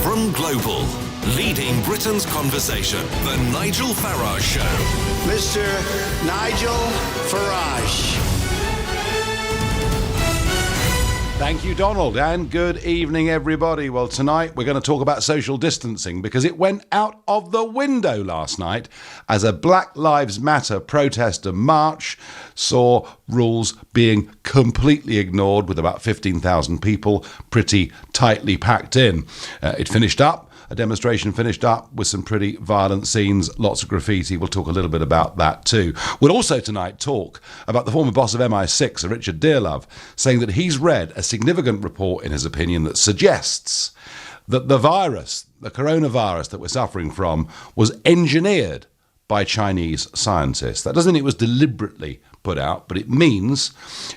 from Global, leading Britain's conversation, The Nigel Farage Show. Mr. Nigel Farage. Thank you, Donald, and good evening, everybody. Well, tonight we're going to talk about social distancing because it went out of the window last night as a Black Lives Matter protester march saw rules being completely ignored with about 15,000 people pretty tightly packed in. A demonstration finished up with some pretty violent scenes, lots of graffiti. We'll talk a little bit about that too. We'll also tonight talk about the former boss of MI6, Richard Dearlove, saying that he's read a significant report, in his opinion, that suggests that the virus, the coronavirus that we're suffering from, was engineered by Chinese scientists. That doesn't mean it was deliberately put out, but it means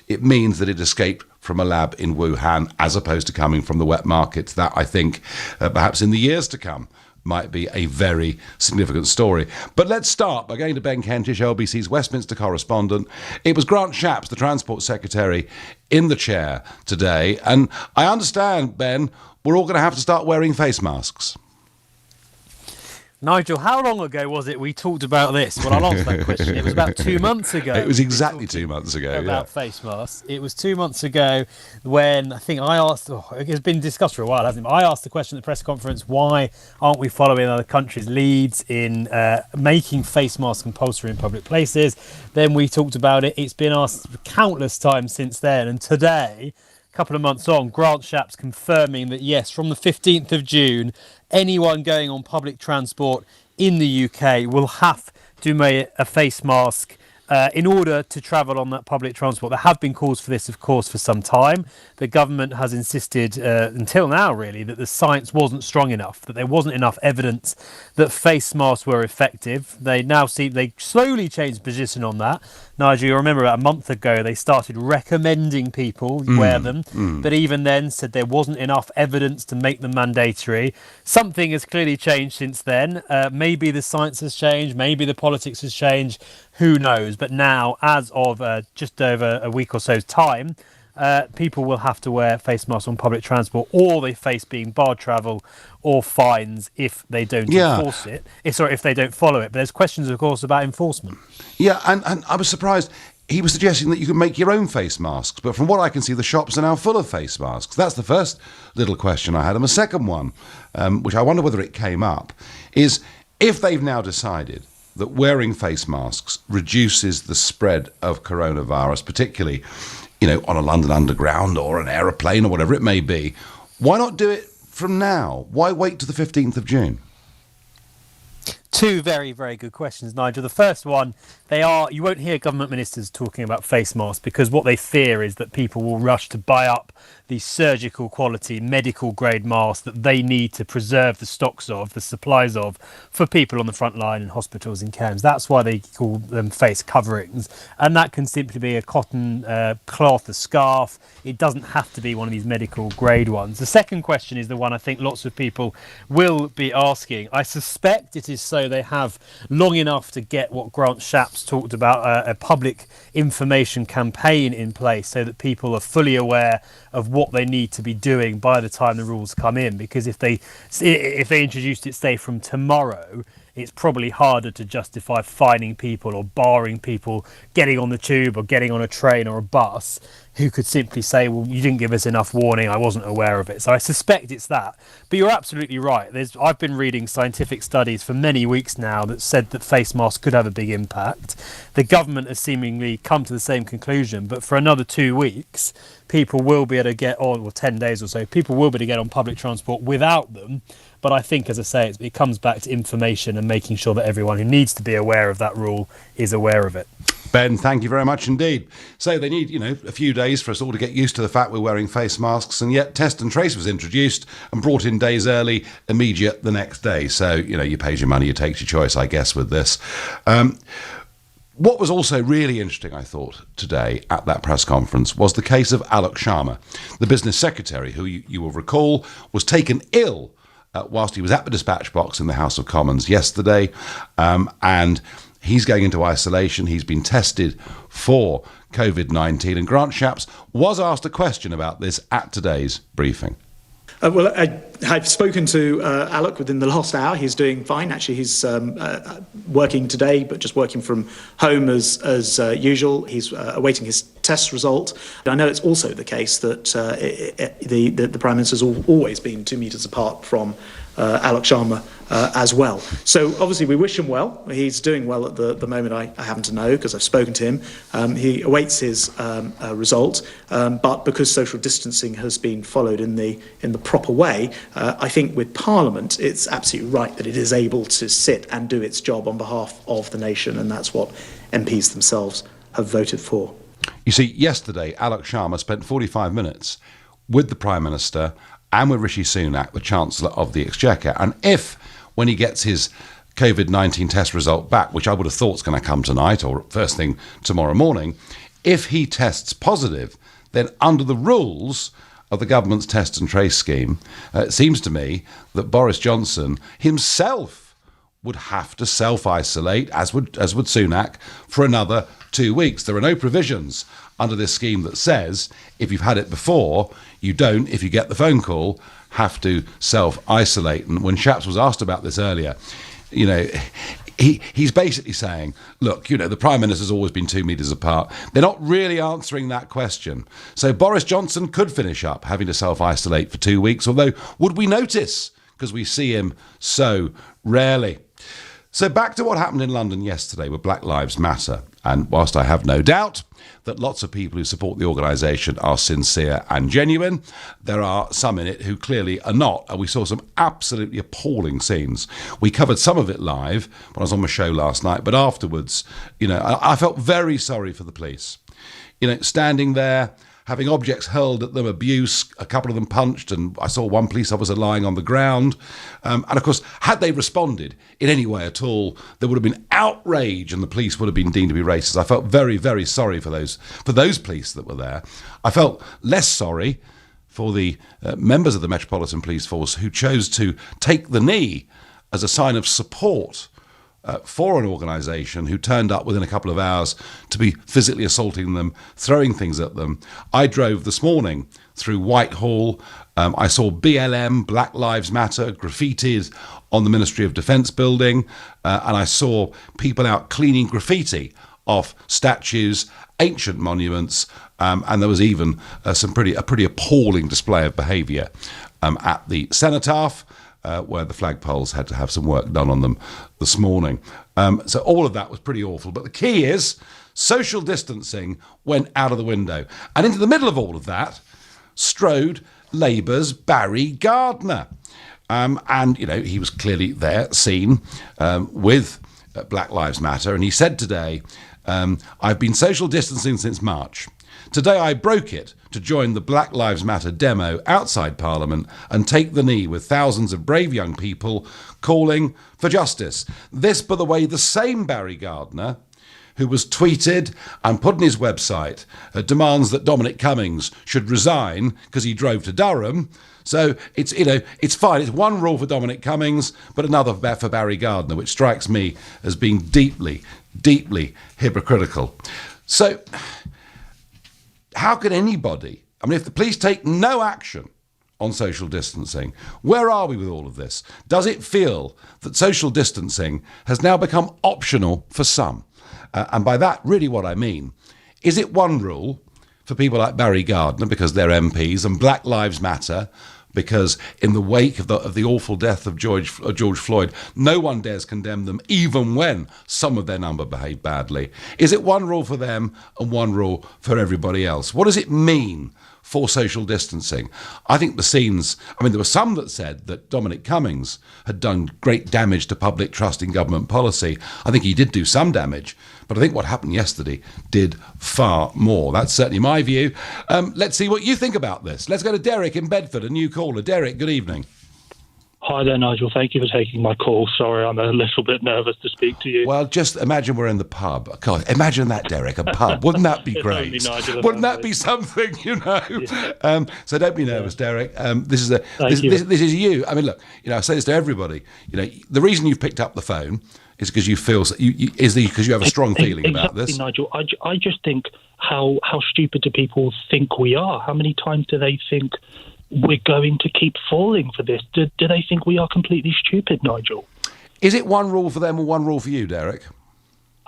that it escaped from a lab in Wuhan as opposed to coming from the wet markets. That, I think, perhaps in the years to come, might be a very significant story. But let's start by going to Ben Kentish, LBC's Westminster correspondent. It was Grant Shapps, the Transport Secretary, in the chair today. And I understand, Ben, we're all going to have to start wearing face masks. Nigel, how long ago was it we talked about this? Well, I'll answer that question. It was about 2 months ago. It was exactly 2 months ago, about face masks. It was 2 months ago when I think I asked, it's been discussed for a while, hasn't it? I asked the question at the press conference, why aren't we following other countries' leads in making face masks compulsory in public places? Then we talked about it. It's been asked countless times since then. And today, a couple of months on, Grant Shapps confirming that, yes, from the 15th of June, anyone going on public transport in the UK will have to wear a face mask in order to travel on that public transport. There have been calls for this, of course, for some time. The government has insisted until now, really, that the science wasn't strong enough, that there wasn't enough evidence that face masks were effective. They slowly changed position on that. Nigel, you remember about a month ago, they started recommending people wear them, but even then said there wasn't enough evidence to make them mandatory. Something has clearly changed since then. Maybe the science has changed, maybe the politics has changed, who knows? But now, as of just over a week or so's time, people will have to wear face masks on public transport, or they face being barred travel or fines if they don't enforce it. If they don't follow it. But there's questions, of course, about enforcement. Yeah, and I was surprised. He was suggesting that you could make your own face masks, but from what I can see, the shops are now full of face masks. That's the first little question I had. And the second one, which I wonder whether it came up, is if they've now decided that wearing face masks reduces the spread of coronavirus, particularly, on a London Underground or an aeroplane or whatever it may be, why not do it from now? Why wait to the 15th of June? Two very, very good questions, Nigel. The first one, you won't hear government ministers talking about face masks because what they fear is that people will rush to buy up the surgical quality, medical grade masks that they need to preserve the stocks of, the supplies of, for people on the front line in hospitals and camps. That's why they call them face coverings. And that can simply be a cotton cloth, a scarf. It doesn't have to be one of these medical grade ones. The second question is the one I think lots of people will be asking. I suspect it is so they have long enough to get what Grant Shapps talked about, a public information campaign in place so that people are fully aware of what they need to be doing by the time the rules come in. Because if they introduced it, say, from tomorrow, it's probably harder to justify fining people or barring people getting on the tube or getting on a train or a bus who could simply say, well, you didn't give us enough warning, I wasn't aware of it. So I suspect it's that. But you're absolutely right. I've been reading scientific studies for many weeks now that said that face masks could have a big impact. The government has seemingly come to the same conclusion, but for another 2 weeks, people will be able to get on, or 10 days or so, people will be able to get on public transport without them. But I think, as I say, it comes back to information and making sure that everyone who needs to be aware of that rule is aware of it. Ben, thank you very much indeed. So they need, a few days for us all to get used to the fact we're wearing face masks, and yet Test and Trace was introduced and brought in days early, immediate the next day. So, you paid your money, you take your choice, I guess, with this. What was also really interesting, I thought, today at that press conference was the case of Alok Sharma, the business secretary, who you will recall was taken ill whilst he was at the dispatch box in the House of Commons yesterday, and he's going into isolation. He's been tested for COVID-19, and Grant Shapps was asked a question about this at today's briefing. I've spoken to Alok within the last hour. He's doing fine. Actually, he's working today, but just working from home as usual. He's awaiting his test result. And I know it's also the case that the Prime Minister's always been 2 metres apart from Alok Sharma as well. So obviously we wish him well. He's doing well at the moment, I happen to know, because I've spoken to him. He awaits his result, but because social distancing has been followed in the proper way, I think with Parliament it's absolutely right that it is able to sit and do its job on behalf of the nation, and that's what MPs themselves have voted for. You see, yesterday Alok Sharma spent 45 minutes with the Prime Minister and with Rishi Sunak, the Chancellor of the Exchequer. And if, when he gets his COVID-19 test result back, which I would have thought is going to come tonight or first thing tomorrow morning, if he tests positive, then under the rules of the government's test and trace scheme, it seems to me that Boris Johnson himself would have to self-isolate, as would Sunak, for another 2 weeks. There are no provisions under this scheme that says if you've had it before, you don't, if you get the phone call, have to self-isolate. And when Shapps was asked about this earlier, you know, he's basically saying, look, you know, the Prime Minister's always been 2 metres apart. They're not really answering that question. So Boris Johnson could finish up having to self-isolate for 2 weeks, although would we notice? Because we see him so rarely. So back to what happened in London yesterday with Black Lives Matter. And whilst I have no doubt that lots of people who support the organisation are sincere and genuine, there are some in it who clearly are not. And we saw some absolutely appalling scenes. We covered some of it live when I was on my show last night, but afterwards, you know, I felt very sorry for the police. You know, standing there, having objects hurled at them, abuse, a couple of them punched, and I saw one police officer lying on the ground. And of course, had they responded in any way at all, there would have been outrage and the police would have been deemed to be racist. I felt very, very sorry for those police that were there. I felt less sorry for the members of the Metropolitan Police Force who chose to take the knee as a sign of support for an organisation who turned up within a couple of hours to be physically assaulting them, throwing things at them. I drove this morning through Whitehall. I saw BLM, Black Lives Matter, graffitied on the Ministry of Defence building, and I saw people out cleaning graffiti off statues, ancient monuments, and there was even a pretty appalling display of behaviour at the Cenotaph, where the flagpoles had to have some work done on them this morning. So all of that was pretty awful. But the key is social distancing went out of the window. And into the middle of all of that strode Labour's Barry Gardiner. And, you know, he was clearly there, seen with Black Lives Matter. And he said today, I've been social distancing since March. Today I broke it to join the Black Lives Matter demo outside Parliament and take the knee with thousands of brave young people calling for justice. This, by the way, the same Barry Gardiner who was tweeted and put on his website demands that Dominic Cummings should resign because he drove to Durham. So it's, you know, it's fine. It's one rule for Dominic Cummings, but another for Barry Gardiner, which strikes me as being deeply, deeply hypocritical. So how can anybody, I mean, if the police take no action on social distancing, where are we with all of this? Does it feel that social distancing has now become optional for some? And by that, really what I mean, is it one rule for people like Barry Gardiner because they're MPs and Black Lives Matter because in the wake of the awful death of George Floyd, no one dares condemn them even when some of their number behaved badly? Is it one rule for them and one rule for everybody else? What does it mean for social distancing? I think the scenes, I mean, there were some that said that Dominic Cummings had done great damage to public trust in government policy. I think he did do some damage, but I think what happened yesterday did far more. That's certainly my view. Let's see what you think about this. Let's go to Derek in Bedford, a new caller. Derek, good evening. Hi there, Nigel. Thank you for taking my call. Sorry, I'm a little bit nervous to speak to you. Well, just imagine we're in the pub. God, imagine that, Derek, a pub. Wouldn't that be great? Wouldn't that be something, you know? Yeah. So don't be nervous, Derek. This is you. I mean, look, you know, I say this to everybody. You know, the reason you've picked up the phone is because you feel because you have a strong feeling about this. Nigel. I just think how stupid do people think we are? How many times do they think we're going to keep falling for this? Do they think we are completely stupid, Nigel? Is it one rule for them or one rule for you, Derek?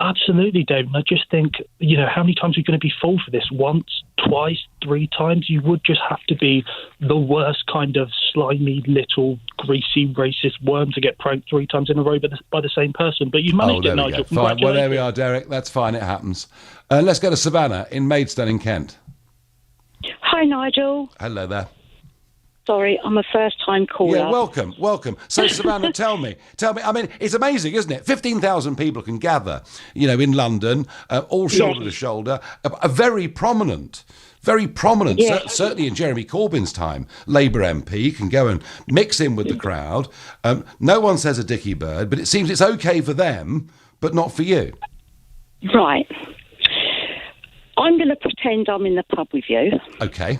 Absolutely, David. I just think, how many times are you going to be fooled for this? Once, twice, 3 times? You would just have to be the worst kind of slimy, little, greasy, racist worm to get pranked 3 times in a row by the same person. But you managed it, Nigel. Fine. Well, there we are, Derek. That's fine. It happens. Let's go to Savannah in Maidstone in Kent. Hi, Nigel. Hello there. Sorry, I'm a first-time caller. Yeah, welcome. So, Savannah, tell me. I mean, it's amazing, isn't it? 15,000 people can gather, in London, all shoulder to shoulder. A very prominent, certainly in Jeremy Corbyn's time, Labour MP can go and mix in with the crowd. No one says a dicky bird, but it seems it's okay for them, but not for you. Right. I'm going to pretend I'm in the pub with you. Okay.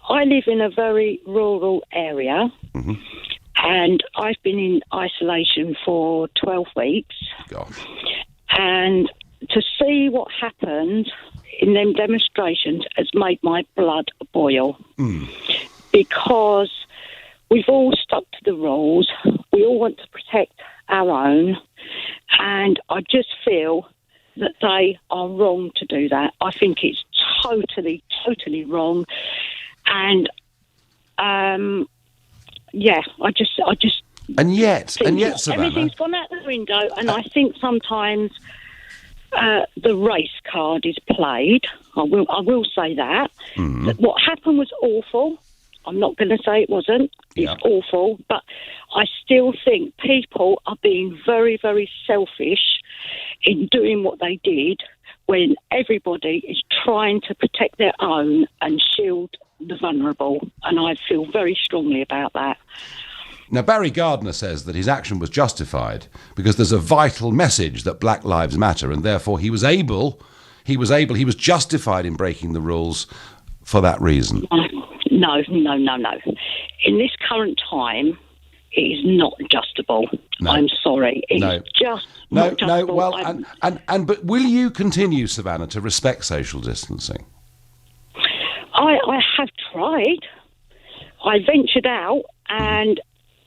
I live in a very rural area, and I've been in isolation for 12 weeks. Gosh. And to see what happened in them demonstrations has made my blood boil. Because we've all stuck to the rules. We all want to protect our own. And I just feel that they are wrong to do that. I think it's totally wrong. And, I just... And yet, Savannah... Everything's gone out the window, and I think sometimes the race card is played. I will say that. That what happened was awful. I'm not going to say it wasn't. It's awful. But I still think people are being very, very selfish in doing what they did when everybody is trying to protect their own and shield the vulnerable. And I feel very strongly about that. Now, Barry Gardner says that his action was justified because there's a vital message that Black Lives Matter, and therefore he was justified in breaking the rules for that reason. No. In this current time, it is not adjustable. No. I'm sorry. It's just not adjustable. Well, but will you continue, Savannah, to respect social distancing? I have tried. I ventured out and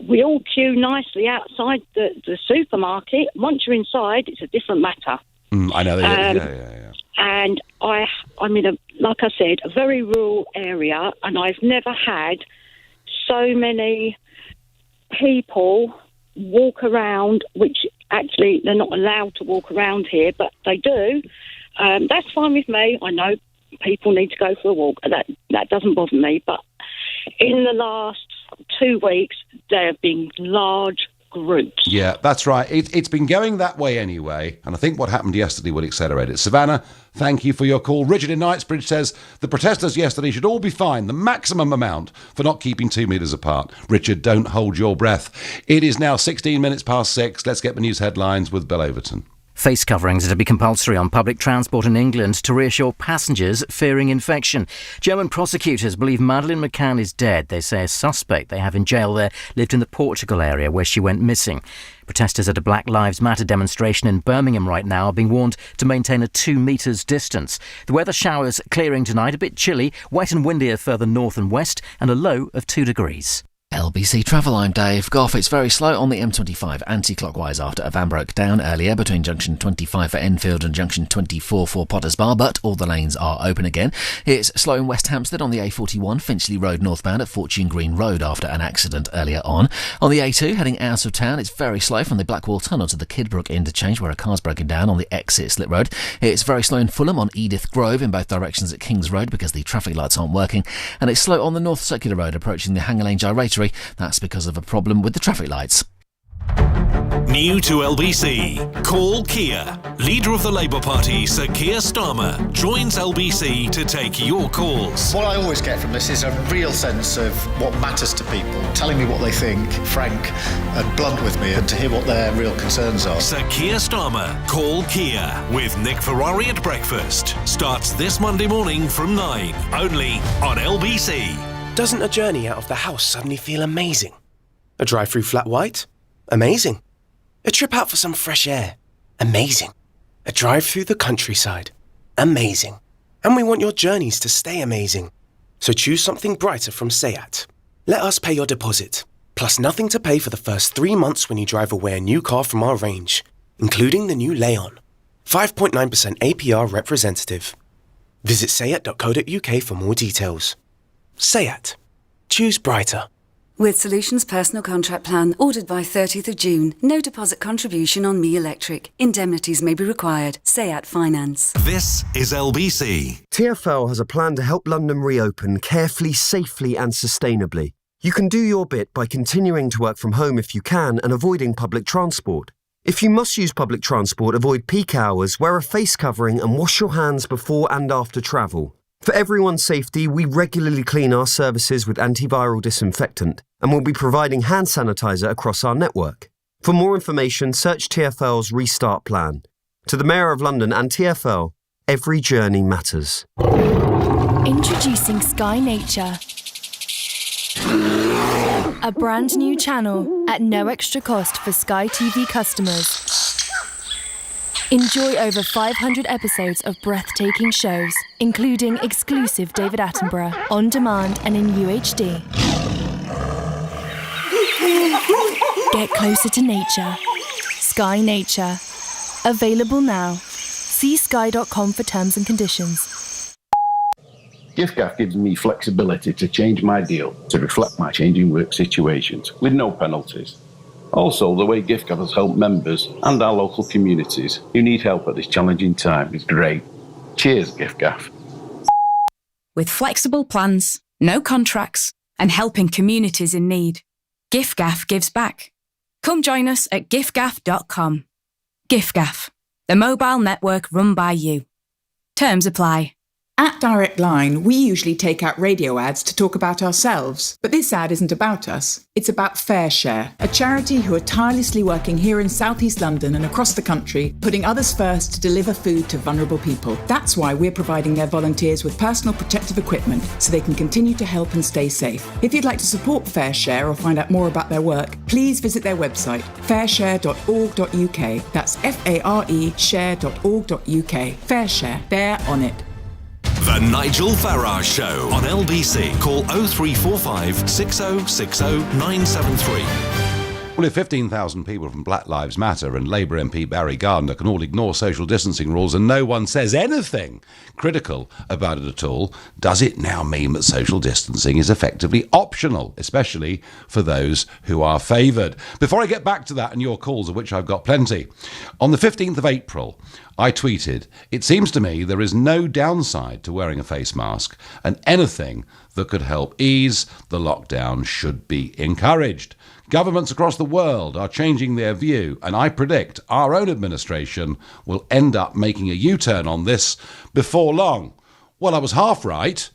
we all queue nicely outside the supermarket. Once you're inside, it's a different matter. I know. Yeah. And I'm in like I said, a very rural area, and I've never had so many people walk around, which actually they're not allowed to walk around here, but they do. That's fine with me. I know people need to go for a walk. That doesn't bother me. But in the last 2 weeks, there have been large groups. Yeah, that's right. It's been going that way anyway, and I think what happened yesterday would accelerate it. Savannah, thank you for your call. Richard in Knightsbridge says the protesters yesterday should all be fined the maximum amount for not keeping 2 metres apart. Richard, don't hold your breath. It is now 16 minutes past 6. Let's get the news headlines with Bill Overton. Face coverings are to be compulsory on public transport in England to reassure passengers fearing infection. German prosecutors believe Madeleine McCann is dead. They say a suspect they have in jail there lived in the Portugal area where she went missing. Protesters at a Black Lives Matter demonstration in Birmingham right now are being warned to maintain a 2 metres distance. The weather showers clearing tonight, a bit chilly, wet and windier further north and west, and a low of 2 degrees. LBC Travel, I'm Dave Goff. It's very slow on the M25 anti-clockwise after a van broke down earlier between junction 25 for Enfield and junction 24 for Potters Bar, but all the lanes are open again. It's slow in West Hampstead on the A41 Finchley Road northbound at Fortune Green Road after an accident earlier on. On the A2 heading out of town, it's very slow from the Blackwall Tunnel to the Kidbrook interchange where a car's broken down on the exit Slip Road. It's very slow in Fulham on Edith Grove in both directions at Kings Road because the traffic lights aren't working, and it's slow on the North Circular Road approaching the Hanger Lane Gyratory. That's because of a problem with the traffic lights. New to LBC, call Kia. Leader of the Labour Party, Sir Keir Starmer, joins LBC to take your calls. What I always get from this is a real sense of what matters to people, telling me what they think, frank and blunt with me, and to hear what their real concerns are. Sir Keir Starmer, call Kia with Nick Ferrari at breakfast. Starts this Monday morning from 9, only on LBC. Doesn't a journey out of the house suddenly feel amazing? A drive through Flat White? Amazing. A trip out for some fresh air? Amazing. A drive through the countryside? Amazing. And we want your journeys to stay amazing. So choose something brighter from SEAT. Let us pay your deposit, plus nothing to pay for the first 3 months when you drive away a new car from our range, including the new Leon. 5.9% APR representative. Visit SEAT.co.uk for more details. SEAT. Choose brighter. With Solutions Personal Contract Plan, ordered by 30th of June. No deposit contribution on Me Electric. Indemnities may be required. SEAT Finance. This is LBC. TfL has a plan to help London reopen carefully, safely and sustainably. You can do your bit by continuing to work from home if you can and avoiding public transport. If you must use public transport, avoid peak hours, wear a face covering and wash your hands before and after travel. For everyone's safety, we regularly clean our services with antiviral disinfectant and will be providing hand sanitizer across our network. For more information, search TfL's Restart Plan. To the Mayor of London and TfL, every journey matters. Introducing Sky Nature. A brand new channel at no extra cost for Sky TV customers. Enjoy over 500 episodes of breathtaking shows, including exclusive David Attenborough, on demand and in UHD. Get closer to nature. Sky Nature. Available now. See sky.com for terms and conditions. giffgaff gives me flexibility to change my deal to reflect my changing work situations with no penalties. Also, the way giffgaff has helped members and our local communities who need help at this challenging time is great. Cheers, giffgaff. With flexible plans, no contracts, and helping communities in need, giffgaff gives back. Come join us at giffgaff.com. giffgaff, the mobile network run by you. Terms apply. At Direct Line, we usually take out radio ads to talk about ourselves. But this ad isn't about us. It's about Fair Share, a charity who are tirelessly working here in South East London and across the country, putting others first to deliver food to vulnerable people. That's why we're providing their volunteers with personal protective equipment so they can continue to help and stay safe. If you'd like to support Fair Share or find out more about their work, please visit their website, fairshare.org.uk. That's F-A-R-E share.org.uk. Fair Share. They're on it. The Nigel Farage Show on LBC. Call 0345 6060 973. Well, if 15,000 people from Black Lives Matter and Labour MP Barry Gardiner can all ignore social distancing rules and no one says anything critical about it at all, does it now mean that social distancing is effectively optional, especially for those who are favoured? Before I get back to that and your calls, of which I've got plenty, on the 15th of April, I tweeted, "It seems to me there is no downside to wearing a face mask, and anything that could help ease the lockdown should be encouraged. Governments across the world are changing their view, and I predict our own administration will end up making a U-turn on this before long." Well, I was half right.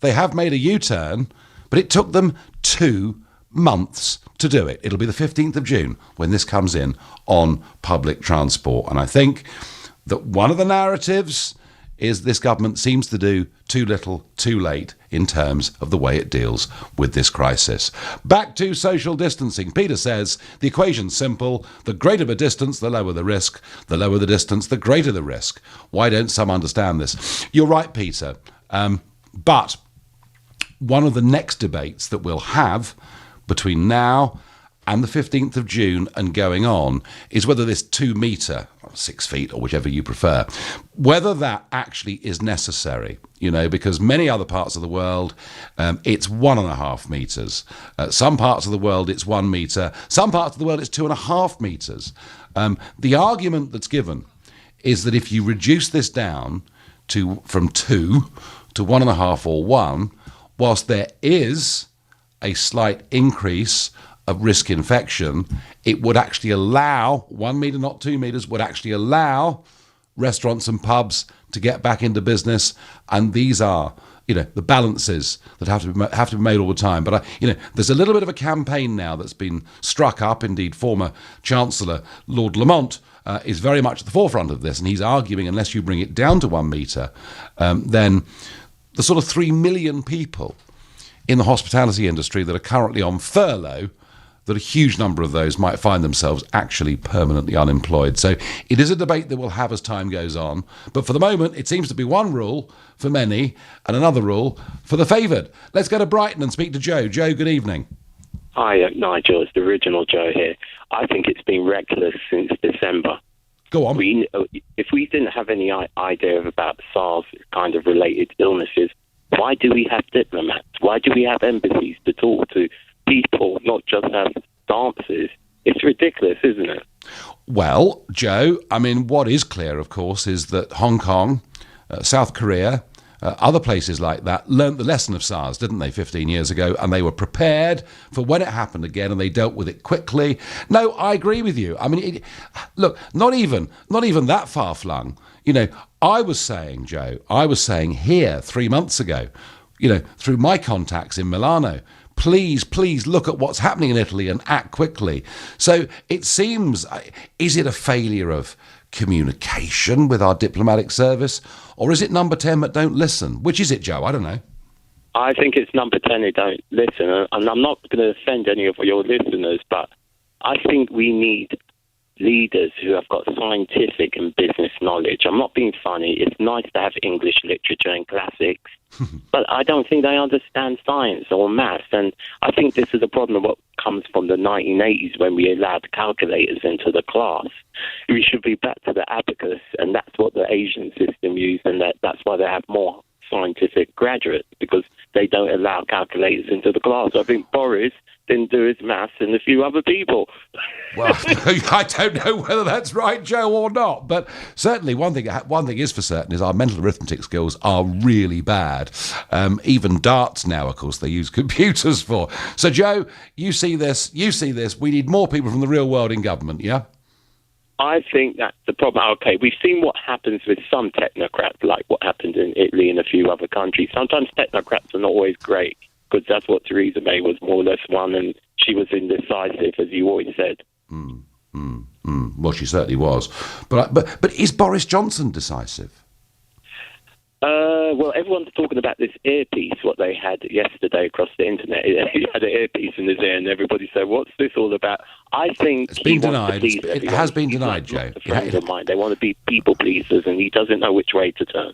They have made a U-turn, but it took them 2 months to do it. It'll be the 15th of June when this comes in on public transport. And I think that one of the narratives is this government seems to do too little, too late in terms of the way it deals with this crisis. Back to social distancing. Peter says the equation's simple. The greater the distance, the lower the risk. The lower the distance, the greater the risk. Why don't some understand this? You're right, Peter. But one of the next debates that we'll have between now and the 15th of June and going on is whether this 2 metre, or 6 feet, or whichever you prefer, whether that actually is necessary, because many other parts of the world, it's 1.5 metres. Some parts of the world, it's 1 metre. Some parts of the world, it's 2.5 metres. The argument that's given is that if you reduce this down from 2 to 1.5 or 1, whilst there is a slight increase of risk infection, it would actually allow, 1 metre, not 2 metres, would actually allow restaurants and pubs to get back into business. And these are, the balances that have to be made all the time. But, there's a little bit of a campaign now that's been struck up. Indeed, former Chancellor Lord Lamont is very much at the forefront of this. And he's arguing unless you bring it down to 1 metre, then the sort of 3 million people in the hospitality industry that are currently on furlough that a huge number of those might find themselves actually permanently unemployed. So it is a debate that we'll have as time goes on. But for the moment, it seems to be one rule for many and another rule for the favoured. Let's go to Brighton and speak to Joe. Joe, good evening. Hi, Nigel. It's the original Joe here. I think it's been reckless since December. Go on. If we didn't have any idea about SARS kind of related illnesses, why do we have diplomats? Why do we have embassies to talk to people, not just have dances? It's ridiculous, isn't it? Well, Joe, I mean, what is clear, of course, is that Hong Kong, South Korea, other places like that learnt the lesson of SARS, didn't they, 15 years ago, and they were prepared for when it happened again, and they dealt with it quickly. No, I agree with you. I mean, look, not even that far flung. You know, I was saying, Joe, here 3 months ago, you know, through my contacts in Milano, please look at what's happening in Italy and act quickly. So it seems, is it a failure of communication with our diplomatic service, or is it number 10 that don't listen? Which is it, Joe? I don't know. I think it's number 10 who don't listen, and I'm not going to offend any of your listeners, but I think we need leaders who have got scientific and business knowledge. I'm not being funny. It's nice to have English literature and classics, but I don't think they understand science or maths. And I think this is a problem what comes from the 1980s when we allowed calculators into the class. We should be back to the abacus, and that's what the Asian system used, and that's why they have more scientific graduates, because they don't allow calculators into the class. I think Boris didn't do his maths and a few other people. Well, I don't know whether that's right, Joe, or not, but certainly one thing is for certain is our mental arithmetic skills are really bad. Even darts now, of course, they use computers for. So, Joe, you see this. We need more people from the real world in government, yeah? I think that's the problem. Okay, we've seen what happens with some technocrats, like what happened in Italy and a few other countries. Sometimes technocrats are not always great, because that's what Theresa May was more or less one, and she was indecisive, as you always said. Well, she certainly was. But is Boris Johnson decisive? Well, everyone's talking about this earpiece, what they had yesterday across the internet. He had an earpiece in his ear, and everybody said, what's this all about? I think it's been denied. It has been denied, Joe. A friend of mine. They want to be people pleasers, and he doesn't know which way to turn.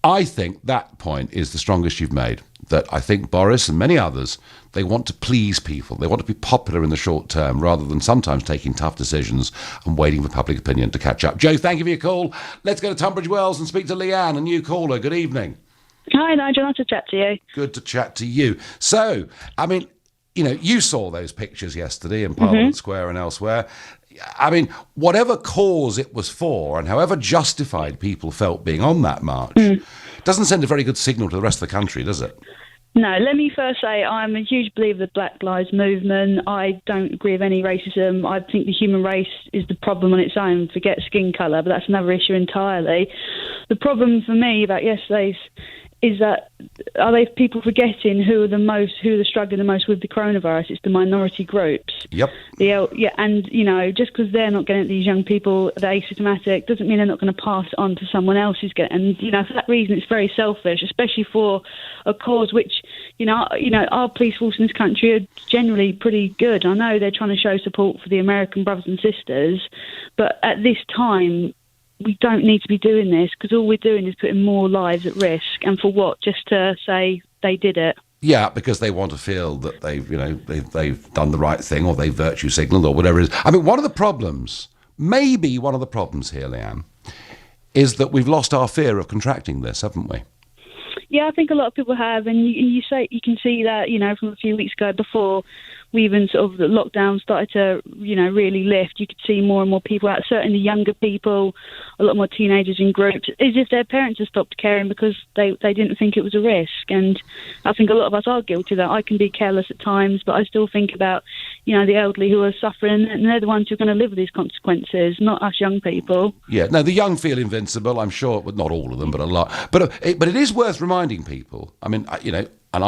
I think that point is the strongest you've made. That I think Boris and many others, they want to please people. They want to be popular in the short term rather than sometimes taking tough decisions and waiting for public opinion to catch up. Joe, thank you for your call. Let's go to Tunbridge Wells and speak to Leanne, a new caller. Good evening. Hi, Nigel. Nice to chat to you. Good to chat to you. So, I mean, you know, you saw those pictures yesterday in Parliament Square and elsewhere. I mean, whatever cause it was for and however justified people felt being on that march, doesn't send a very good signal to the rest of the country, does it? No, let me first say I'm a huge believer of the Black Lives Movement. I don't agree with any racism. I think the human race is the problem on its own. Forget skin colour, but that's another issue entirely. The problem for me about yesterday's is that are they people forgetting who are struggling the most with the coronavirus? It's the minority groups. Yep. And you know, just because they're not getting it, these young people, they're asymptomatic, doesn't mean they're not going to pass it on to someone else who's getting. And you know, for that reason, it's very selfish, especially for a cause which, you know, our police force in this country are generally pretty good. I know they're trying to show support for the American brothers and sisters, but at this time, we don't need to be doing this, because all we're doing is putting more lives at risk. And for what? Just to say they did it. Yeah, because they want to feel that they've done the right thing, or they've virtue signalled, or whatever it is. I mean, maybe one of the problems here, Leanne, is that we've lost our fear of contracting this, haven't we? Yeah, I think a lot of people have, and you can see that, you know, from a few weeks ago before we even sort of the lockdown started to, you know, really lift. You could see more and more people out, certainly younger people, a lot more teenagers in groups, as if their parents have stopped caring because they didn't think it was a risk. And I think a lot of us are guilty of that. I can be careless at times, but I still think about, you know, the elderly who are suffering, and they're the ones who are going to live with these consequences, not us young people. Yeah, no, the young feel invincible, I'm sure, but not all of them, but a lot. But it is worth reminding people. I mean, you know, and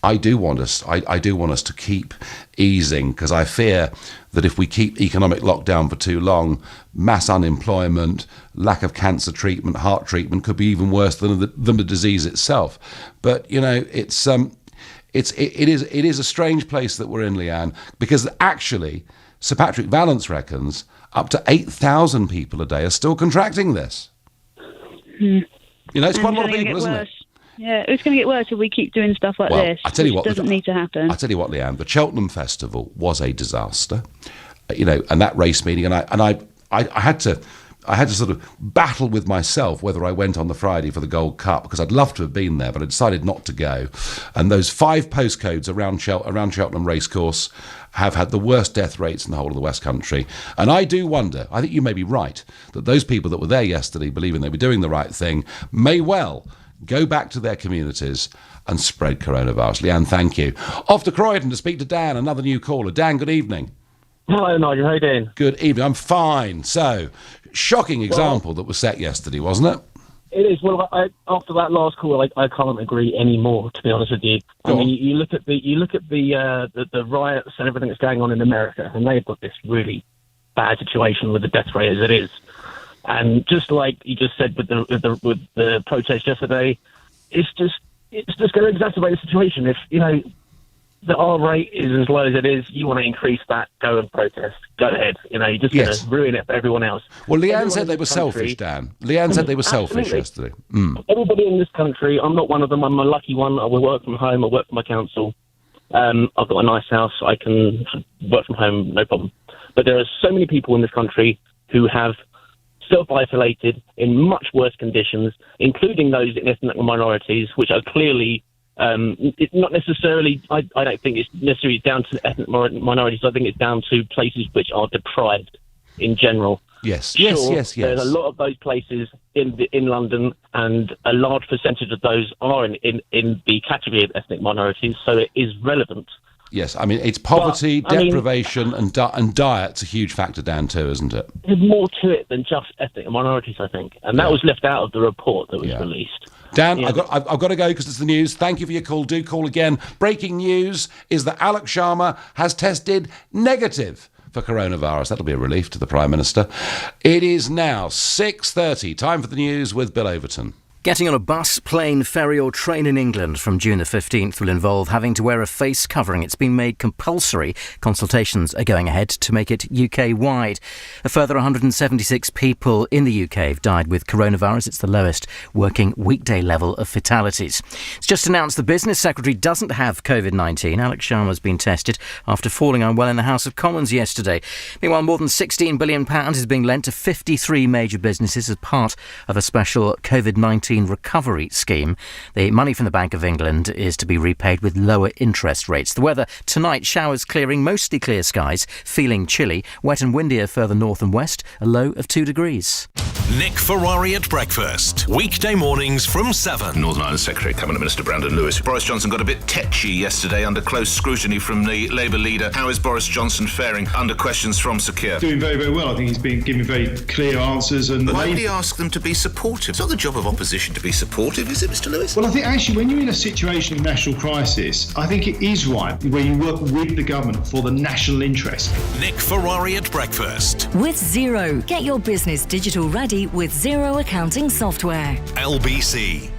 I do want us to keep easing, because I fear that if we keep economic lockdown for too long, mass unemployment, lack of cancer treatment, heart treatment could be even worse than the disease itself. But you know, it's it is a strange place that we're in, Leanne, because actually Sir Patrick Vallance reckons up to 8,000 people a day are still contracting this. You know, it's quite a lot of people, isn't it? Yeah, it's going to get worse if we keep doing stuff like this. I tell you what, it doesn't need to happen. I tell you what, Leanne, the Cheltenham Festival was a disaster. You know, and that race meeting, and I had to sort of battle with myself whether I went on the Friday for the Gold Cup, because I'd love to have been there, but I decided not to go. And those 5 postcodes around Cheltenham Racecourse have had the worst death rates in the whole of the West Country. And I do wonder, I think you may be right, that those people that were there yesterday, believing they were doing the right thing, may well go back to their communities and spread coronavirus. Leanne, thank you. Off to Croydon to speak to Dan, another new caller. Dan, good evening. Hello, Nigel. How you doing? Good evening. I'm fine. So, shocking example that was set yesterday, wasn't it? It is. Well, after that last call, I can't agree anymore. To be honest with you, I mean, you look at the riots and everything that's going on in America, and they've got this really bad situation with the death rate as it is. And just like you just said with the protest yesterday, it's just going to exacerbate the situation. If you know the R rate is as low as it is, you want to increase that, go and protest. Go ahead. You know, you're just going to ruin it for everyone else. Well, Leanne said they were selfish, Dan. Leanne said they were selfish yesterday. Everybody in this country, I'm not one of them. I'm a lucky one. I will work from home. I work for my council. I've got a nice house. I can work from home, no problem. But there are so many people in this country who have self-isolated in much worse conditions, including those in ethnic minorities, which are clearly it's not necessarily, I don't think it's necessarily down to ethnic minorities. I think it's down to places which are deprived in general. Yes, sure, yes. There's a lot of those places in London, and a large percentage of those are in the category of ethnic minorities, so it is relevant. Yes, I mean, it's poverty, deprivation, and diet's a huge factor, Dan, too, isn't it? There's more to it than just ethnic minorities, I think, and that was left out of the report that was released. Dan, I've got to go because it's the news. Thank you for your call. Do call again. Breaking news is that Alok Sharma has tested negative for coronavirus. That'll be a relief to the Prime Minister. It is now 6:30. Time for the news with Bill Overton. Getting on a bus, plane, ferry or train in England from June the 15th will involve having to wear a face covering. It's been made compulsory. Consultations are going ahead to make it UK-wide. A further 176 people in the UK have died with coronavirus. It's the lowest working weekday level of fatalities. It's just announced the Business Secretary doesn't have COVID-19. Alok Sharma has been tested after falling unwell in the House of Commons yesterday. Meanwhile, more than £16 billion is being lent to 53 major businesses as part of a special COVID-19 recovery scheme. The money from the Bank of England is to be repaid with lower interest rates. The weather tonight, showers clearing, mostly clear skies, feeling chilly, wet and windier further north and west, a low of 2 degrees. Nick Ferrari at breakfast, weekday mornings from 7. Northern Ireland Secretary Cabinet Minister Brandon Lewis. Boris Johnson got a bit tetchy yesterday under close scrutiny from the Labour leader. How is Boris Johnson faring under questions from Sir Keir? Doing very, very well. I think he's been giving very clear answers. And why would he ask them to be supportive? It's not the job of opposition to be supportive, is it, Mr Lewis? Well, I think actually when you're in a situation of national crisis, I think it is right where you work with the government for the national interest. Nick Ferrari at breakfast. With Xero. Get your business digital ready with Xero accounting software. LBC.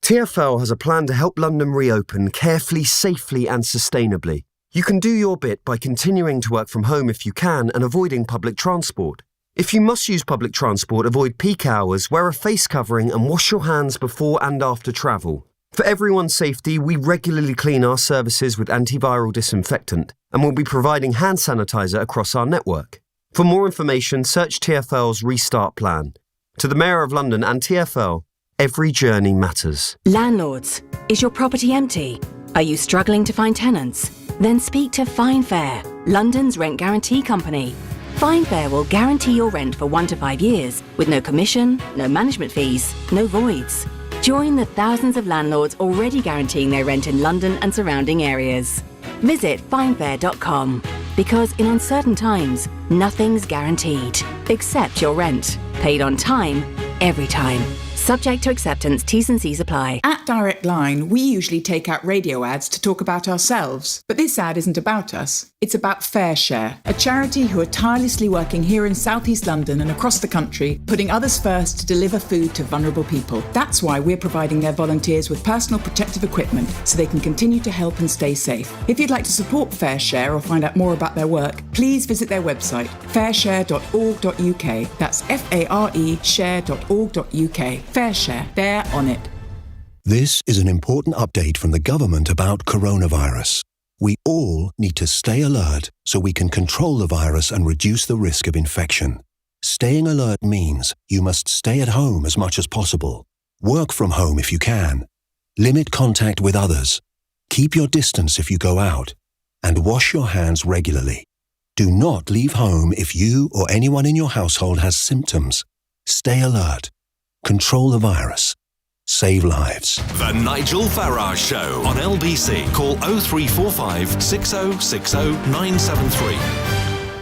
TfL has a plan to help London reopen carefully, safely and sustainably. You can do your bit by continuing to work from home if you can and avoiding public transport. If you must use public transport, avoid peak hours, wear a face covering and wash your hands before and after travel. For everyone's safety, we regularly clean our services with antiviral disinfectant and will be providing hand sanitizer across our network. For more information, search TfL's Restart Plan. To the Mayor of London and TfL, every journey matters. Landlords, is your property empty? Are you struggling to find tenants? Then speak to FineFair, London's rent guarantee company. FineFair will guarantee your rent for 1 to 5 years with no commission, no management fees, no voids. Join the thousands of landlords already guaranteeing their rent in London and surrounding areas. Visit finefair.com because in uncertain times, nothing's guaranteed except your rent. Paid on time, every time. Subject to acceptance, T's and C's apply. At Direct Line, we usually take out radio ads to talk about ourselves. But this ad isn't about us. It's about Fair Share, a charity who are tirelessly working here in South East London and across the country, putting others first to deliver food to vulnerable people. That's why we're providing their volunteers with personal protective equipment so they can continue to help and stay safe. If you'd like to support Fair Share or find out more about their work, please visit their website, fairshare.org.uk. That's FARE share.org.uk. Fair Share, they're on it. This is an important update from the government about coronavirus. We all need to stay alert so we can control the virus and reduce the risk of infection. Staying alert means you must stay at home as much as possible. Work from home if you can. Limit contact with others. Keep your distance if you go out. And wash your hands regularly. Do not leave home if you or anyone in your household has symptoms. Stay alert. Control the virus. Save lives. The Nigel Farage Show on LBC. Call 0345 6060 973.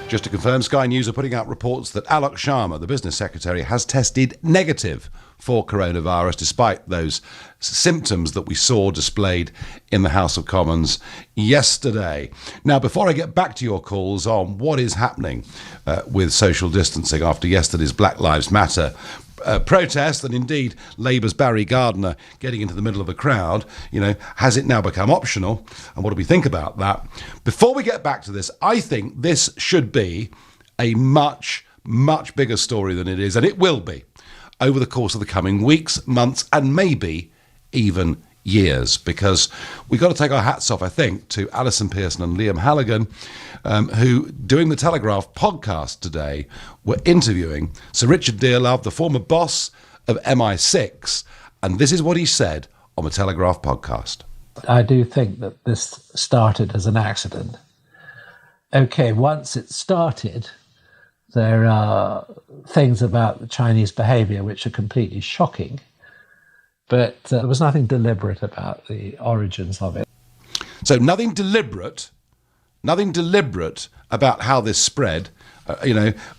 Just to confirm, Sky News are putting out reports that Alok Sharma, the business secretary, has tested negative for coronavirus, despite those symptoms that we saw displayed in the House of Commons yesterday. Now, before I get back to your calls on what is happening with social distancing after yesterday's Black Lives Matter protest, and indeed Labour's Barry Gardiner getting into the middle of a crowd, has it now become optional? And what do we think about that? Before we get back to this, I think this should be a much, much bigger story than it is, and it will be over the course of the coming weeks, months, and maybe even years, because we've got to take our hats off, I think, to Alison Pearson and Liam Halligan, who, doing the Telegraph podcast today, were interviewing Sir Richard Dearlove, the former boss of MI6, and this is what he said on the Telegraph podcast. I do think that this started as an accident. Okay, once it started, there are things about the Chinese behaviour which are completely shocking, but there was nothing deliberate about the origins of it. So nothing deliberate about how this spread,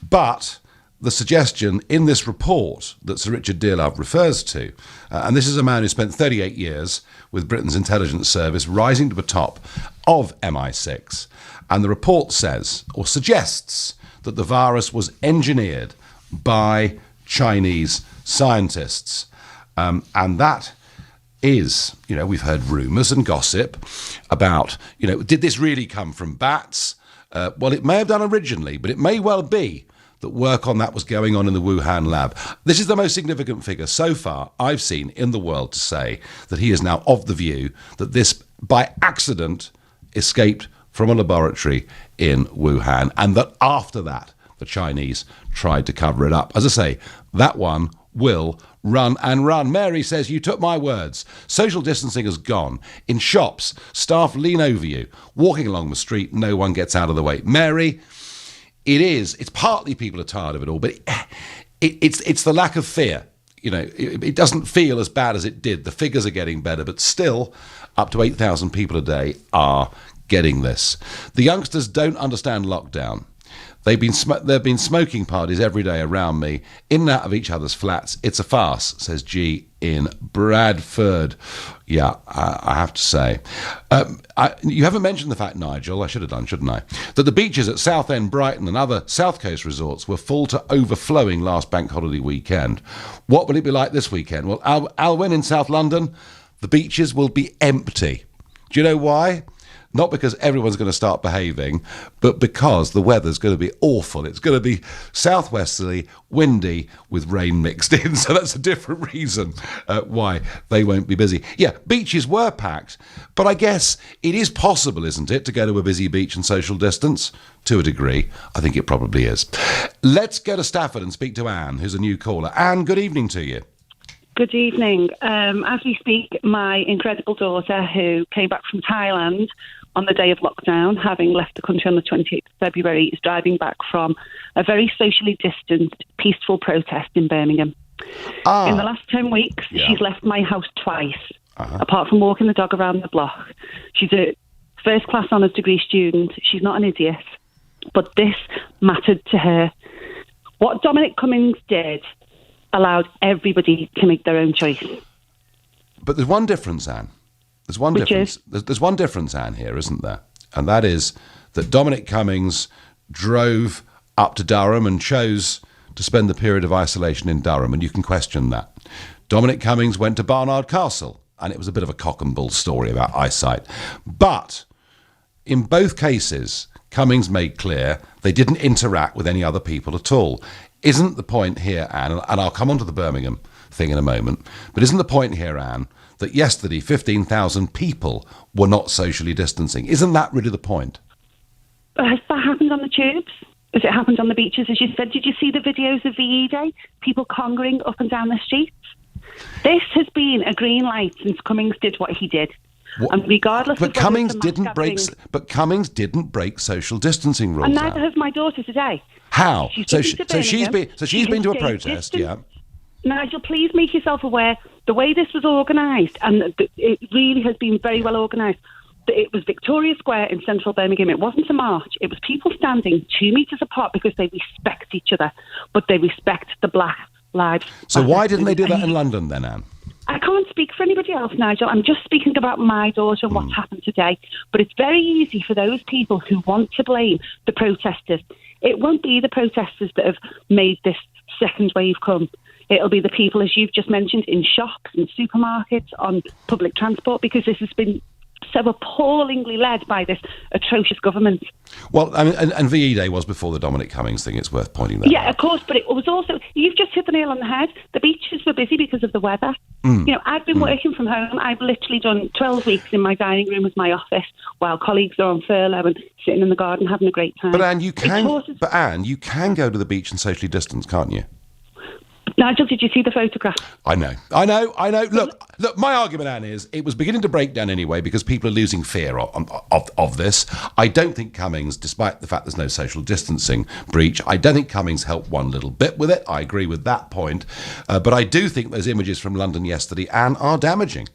but the suggestion in this report that Sir Richard Dearlove refers to, and this is a man who spent 38 years with Britain's intelligence service, rising to the top of MI6, and the report says, or suggests, that the virus was engineered by Chinese scientists. And that is, we've heard rumours and gossip about, did this really come from bats? Well, it may have done originally, but it may well be that work on that was going on in the Wuhan lab. This is the most significant figure so far I've seen in the world to say that he is now of the view that this, by accident, escaped from a laboratory in Wuhan, and that after that, the Chinese tried to cover it up. As I say, that one will run and run. Mary says, you took my words. Social distancing has gone. In shops, staff lean over you. Walking along the street, no one gets out of the way. Mary, it's partly people are tired of it all, but it's the lack of fear. It doesn't feel as bad as it did. The figures are getting better, but still up to 8,000 people a day are getting this. The youngsters don't understand lockdown. There have been smoking parties every day around me, in and out of each other's flats. It's a farce, says G in Bradford. Yeah, I have to say. You haven't mentioned the fact, Nigel, I should have done, shouldn't I, that the beaches at Southend, Brighton and other South Coast resorts were full to overflowing last bank holiday weekend. What will it be like this weekend? Well, Alwyn in South London, the beaches will be empty. Do you know why? Not because everyone's going to start behaving, but because the weather's going to be awful. It's going to be southwesterly, windy, with rain mixed in. So that's a different reason why they won't be busy. Yeah, beaches were packed, but I guess it is possible, isn't it, to go to a busy beach and social distance? To a degree, I think it probably is. Let's go to Stafford and speak to Anne, who's a new caller. Anne, good evening to you. Good evening. As we speak, my incredible daughter, who came back from Thailand on the day of lockdown, having left the country on the 28th of February, is driving back from a very socially distanced, peaceful protest in Birmingham. In the last 10 weeks, she's left my house twice, apart from walking the dog around the block. She's a first-class honours degree student. She's not an idiot, but this mattered to her. What Dominic Cummings did allowed everybody to make their own choice. But there's one difference, Anne. There's one difference, Anne, here, isn't there? And that is that Dominic Cummings drove up to Durham and chose to spend the period of isolation in Durham, and you can question that. Dominic Cummings went to Barnard Castle, and it was a bit of a cock and bull story about eyesight. But in both cases, Cummings made clear they didn't interact with any other people at all. Isn't the point here, Anne, and I'll come on to the Birmingham thing in a moment, but isn't the point here, Anne, that yesterday 15,000 people were not socially distancing? Isn't that really the point? Has that happened on the tubes? Has it happened on the beaches, as you said? Did you see the videos of VE Day? People congering up and down the streets? This has been a green light since Cummings did what he did. And regardless but of Cummings didn't break social distancing rules. And neither has my daughter today. How? She's been to a protest, yeah. Nigel, please make yourself aware the way this was organised, and it really has been very well organised. It was Victoria Square in central Birmingham. It wasn't a march. It was people standing 2 metres apart because they respect each other, but they respect the Black Lives Matter. So why didn't they do that in London then, Anne? I can't speak for anybody else, Nigel. I'm just speaking about my daughter and what's happened today. But it's very easy for those people who want to blame the protesters. It won't be the protesters that have made this second wave come. It'll be the people, as you've just mentioned, in shops, in supermarkets, on public transport, because this has been so appallingly led by this atrocious government. Well, I mean, and VE Day was before the Dominic Cummings thing. It's worth pointing that out. Yeah, of course, but it was also, you've just hit the nail on the head. The beaches were busy because of the weather. You know, I've been working from home. I've literally done 12 weeks in my dining room as my office while colleagues are on furlough and sitting in the garden having a great time. But Anne, you can go to the beach and socially distance, can't you? Nigel, did you see the photograph? I know. Look, my argument, Anne, is it was beginning to break down anyway because people are losing fear of this. I don't think Cummings, despite the fact there's no social distancing breach, I don't think Cummings helped one little bit with it. I agree with that point. But I do think those images from London yesterday, Anne, are damaging.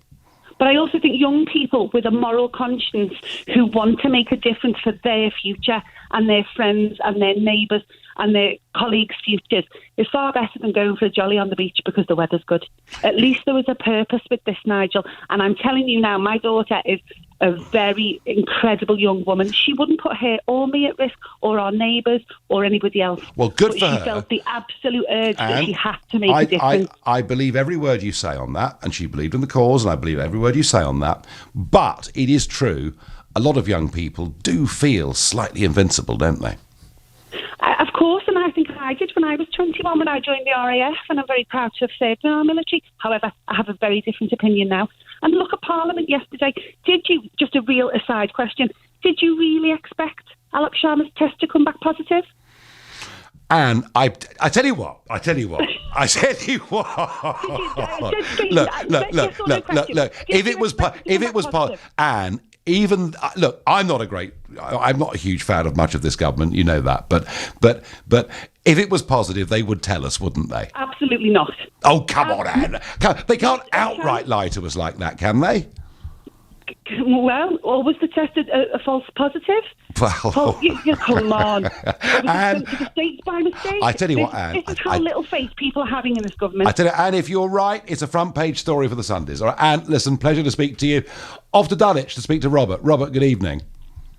But I also think young people with a moral conscience who want to make a difference for their future and their friends and their neighbours and their colleagues' futures is far better than going for a jolly on the beach because the weather's good. At least there was a purpose with this, Nigel. And I'm telling you now, my daughter is a very incredible young woman. She wouldn't put her or me at risk or our neighbours or anybody else. Well, good for her. She felt the absolute urge that she had to make a difference. I believe every word you say on that, and she believed in the cause, and I believe every word you say on that. But it is true, a lot of young people do feel slightly invincible, don't they? Of course, and I think I did when I was 21 when I joined the RAF, and I'm very proud to have served in our military. However, I have a very different opinion now. And look at Parliament yesterday. Did you, just a real aside question, did you really expect Alok Sharma's test to come back positive? And I tell you what. Look. If it was positive, Anne. I'm not a huge fan of much of this government, you know that. But if it was positive, they would tell us, wouldn't they? Absolutely not. Oh, come on, Anne. They can't outright lie to us like that, can they? Well, or was the test a false positive? Well, come on. And the states by mistake. I tell you what, Anne. This is how little faith people are having in this government. I tell you, Anne, if you're right, it's a front page story for the Sundays. All right, Anne, listen, pleasure to speak to you. Off to Dulwich to speak to Robert. Robert, good evening.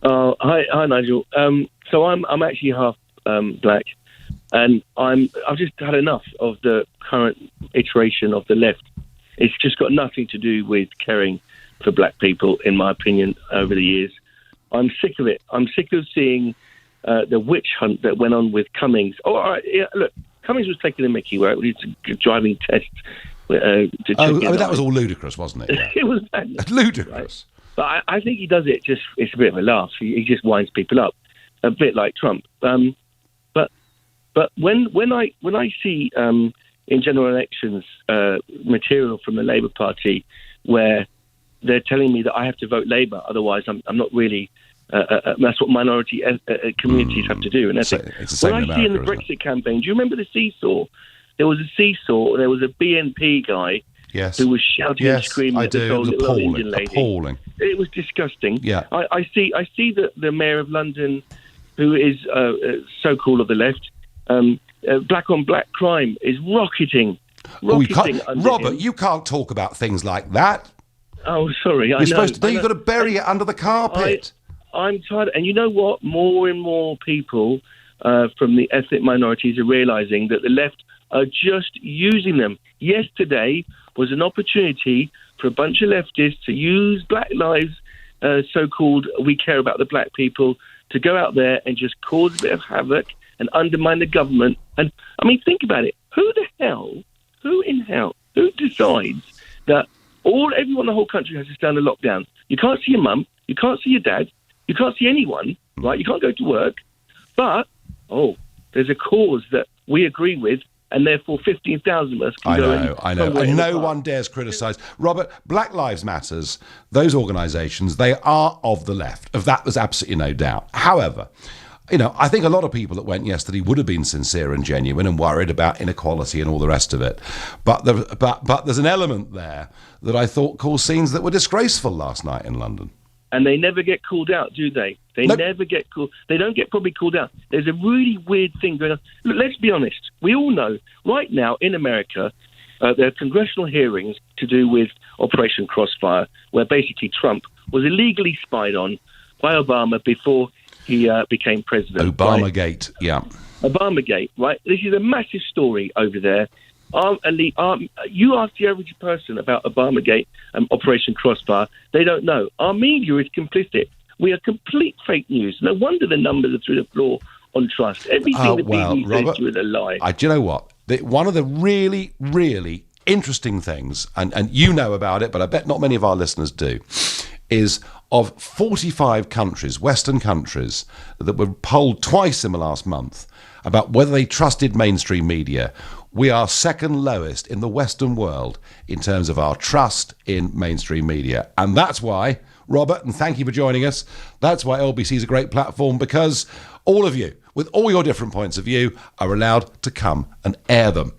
Hi, Nigel. So I'm actually half black, and I've just had enough of the current iteration of the left. It's just got nothing to do with caring for black people, in my opinion, over the years. I'm sick of it. I'm sick of seeing the witch hunt that went on with Cummings. Oh, all right, yeah, look, Cummings was taking a mickey, right? With his driving test. That was all ludicrous, wasn't it? Yeah. It was ludicrous. Right? But I think he does it it's a bit of a laugh. He just winds people up, a bit like Trump. But when I see in general elections material from the Labour Party where they're telling me that I have to vote Labour, otherwise I'm not really. That's what minority communities have to do. And that's it. When I see in the Brexit campaign, do you remember the seesaw? There was a seesaw. There was a BNP guy who was shouting and screaming at this old little Indian lady. Appalling. It was disgusting. Yeah. I see that the mayor of London, who is so-called of the left, black-on-black crime is rocketing Robert, you can't talk about things like that. Oh, sorry. You're supposed to. You've got to bury it under the carpet. I'm tired. And you know what? More and more people from the ethnic minorities are realising that the left are just using them. Yesterday was an opportunity for a bunch of leftists to use Black Lives, so-called we care about the black people, to go out there and just cause a bit of havoc and undermine the government. And, I mean, think about it. Who decides that everyone in the whole country has to stay under lockdown? You can't see your mum, you can't see your dad, you can't see anyone, right? You can't go to work. But, there's a cause that we agree with, and therefore 15,000 of us can go. I know. And no one dares criticise. Robert, Black Lives Matters, those organisations, they are of the left. Of that, there's absolutely no doubt. However, I think a lot of people that went yesterday would have been sincere and genuine and worried about inequality and all the rest of it. But there's an element there that I thought caused scenes that were disgraceful last night in London. And they never get called out, do they? They never get called. They don't get probably called out. There's a really weird thing going on. Look, let's be honest. We all know right now in America, there are congressional hearings to do with Operation Crossfire, where basically Trump was illegally spied on by Obama before he became president. Obamagate, right? Yeah. Obamagate, right? This is a massive story over there. You ask the average person about Obamagate and Operation Crossfire, they don't know. Our media is complicit. We are complete fake news. No wonder the numbers are through the floor on trust. Everything the BBC says to you is a lie. Do you know what? One of the really, really interesting things, and you know about it, but I bet not many of our listeners do, is of 45 countries, Western countries, that were polled twice in the last month about whether they trusted mainstream media, we are second lowest in the Western world in terms of our trust in mainstream media. And that's why, Robert, and thank you for joining us, that's why LBC is a great platform, because all of you, with all your different points of view, are allowed to come and air them.